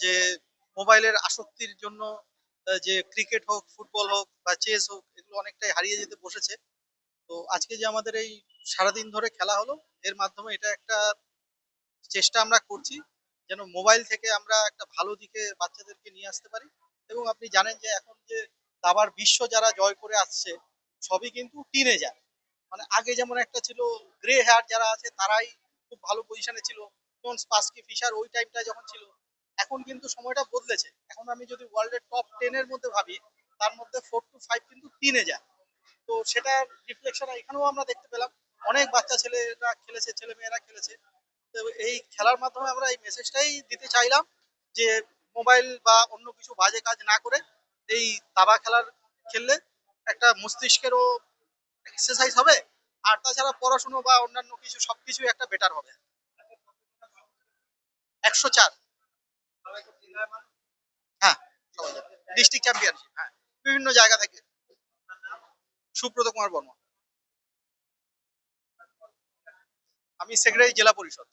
যে মোবাইলের আসক্তির জন্য যে ক্রিকেট হোক, ফুটবল হোক বা চেস হোক, এগুলো অনেকটাই হারিয়ে যেতে বসেছে। তো আজকে যে আমাদের এই সারাদিন ধরে খেলা হলো, এর মাধ্যমে এটা একটা চেষ্টা আমরা করছি যেন মোবাইল থেকে আমরা একটা ভালো দিকে বাচ্চাদেরকে নিয়ে আসতে পারি। এবং আপনি জানেন যে এখন যে দাবার বিশ্ব যারা জয় করে আসছে, সবই কিন্তু টিনেজার। মানে আগে যেমন একটা ছিল গ্রে হেয়ার যারা আছে তারাই খুব ভালো পজিশনে ছিল, যেমন স্পাসকি ফিশার ওই টাইমটা যখন ছিল। এখন কিন্তু সময়টা বদলেছে, এখন আমি যদি ওয়ার্ল্ডের টপ 10-এর মধ্যে ভাবি, তার মধ্যে 4 to 5 কিন্তু টিনেজার। তো সেটার রিফ্লেকশন এখানেও আমরা দেখতে পেলাম, অনেক বাচ্চা ছেলেরা খেলেছে, ছেলে মেয়েরা খেলেছে। তো এই খেলার মাধ্যমে আমরা এই মেসেজটাই দিতে চাইলাম যে মোবাইল বা অন্য কিছু বাজে কাজ না করে এই দাবা খেলার খেললে একটা মস্তিষ্কেরও এক্সারসাইজ হবে, আর তাছাড়া পড়াশুনো বা অন্যান্য কিছু সবকিছুই একটা বেটার হবে। 104। হ্যাঁ, ডিস্ট্রিক্ট চ্যাম্পিয়নশিপ, হ্যাঁ, বিভিন্ন জায়গা থেকে। সুব্রত কুমার বর্মা। আমি সেক্রেটারি জেলা পরিষদ।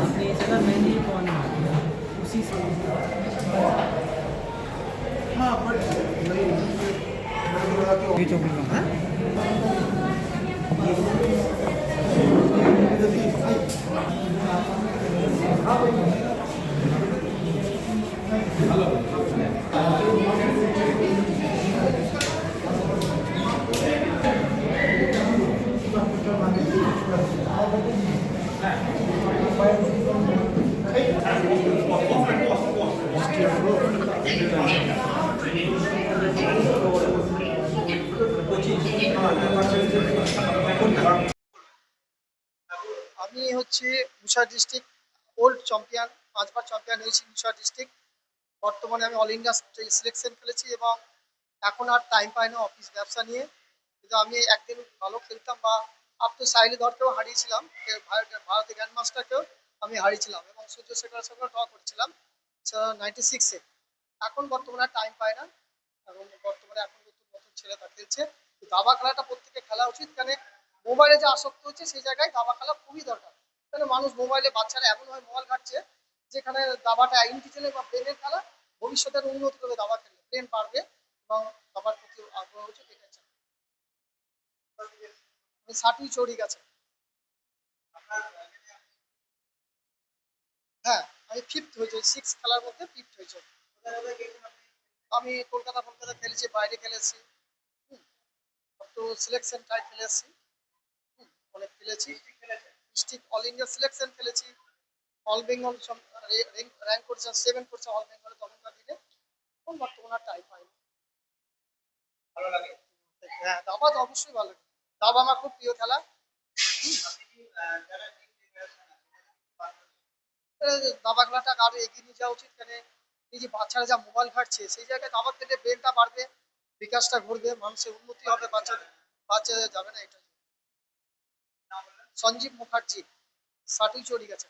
आपने ये जगह मैंने कौन मार दिया उसी से ये चौकी का আমি হচ্ছে মুর্শিদাবাদ ডিস্ট্রিক্ট ওল্ড চ্যাম্পিয়ন, 5 বার চ্যাম্পিয়ন হয়েছি মুর্শিদাবাদ ডিস্ট্রিক্ট। বর্তমানে আমি অল ইন্ডিয়া সিলেকশন খেলেছি এবং এখন আর টাইম পাই না অফিস ব্যবসা নিয়ে। কিন্তু আমি একদিন ভালো খেলতাম বা আপ তো সাইলি ধরকেও হারিয়েছিলাম, ভারতের গ্র্যান্ড মাস্টারকেও আমি হারিয়েছিলাম এবং সূর্য শেখরের সঙ্গে ড্র করেছিলাম 96-এ। এখন বর্তমানে টাইম পাই না এবং বর্তমানে এখন নতুন নতুন ছেলেরা খেলছে। তো দাবা খেলাটা প্রত্যেকে খেলা উচিত, কারণ মোবাইলে যে আসক্ত হচ্ছে সেই জায়গায় দাবা খেলা খুবই দরকার। কারণ মানুষ মোবাইলে, বাচ্চারা এমনভাবে মোবাইল ঘাটছে যেখানে দাবাটা ইন্টেলিজেন্স বা ব্রেনের খেলা, ভবিষ্যতের উন্নতি করবে দাবা খেললে, ব্রেন বাড়বে এবং দাবার প্রতি আগ্রহ হচ্ছে দেখেছে। সাটুই চড়ি গেছে। হ্যাঁ, আমি ফিফথ হয়েছে, 6 খেলার মধ্যে ফিফথ হয়েছে। আমি কলকাতা খেলেছি, বাইরে খেলেছি। হুম, তো সিলেকশন ট্রাই খেলেছি। অনেক খেলেছি, ডিস্ট্রিক্ট অল ইন্ডিয়া সিলেকশন খেলেছি। অল বেঙ্গল র্যাঙ্ক করছে, 7 করছে অল বেঙ্গলে তখনকার দিনে। এখন বর্তমানে আর টাইম পাই না। হ্যাঁ, দাবা তো অবশ্যই ভালো লাগে। দাবা আমার খুব প্রিয় খেলা। দাবা খেলাটা আরো এগিয়ে নিয়ে যাওয়া উচিত, কেন এই যে বাচ্চারা যা মোবাইল ঘাটছে সেই জায়গায় দাবা খেলে ব্রেনটা বাড়বে, বিকাশটা ঘটবে, মানুষের উন্নতি হবে, বাচ্চাদের বাচ্চাদের যাবে না এটা। সঞ্জীব মুখার্জি, সাটুই চড়ি গেছে।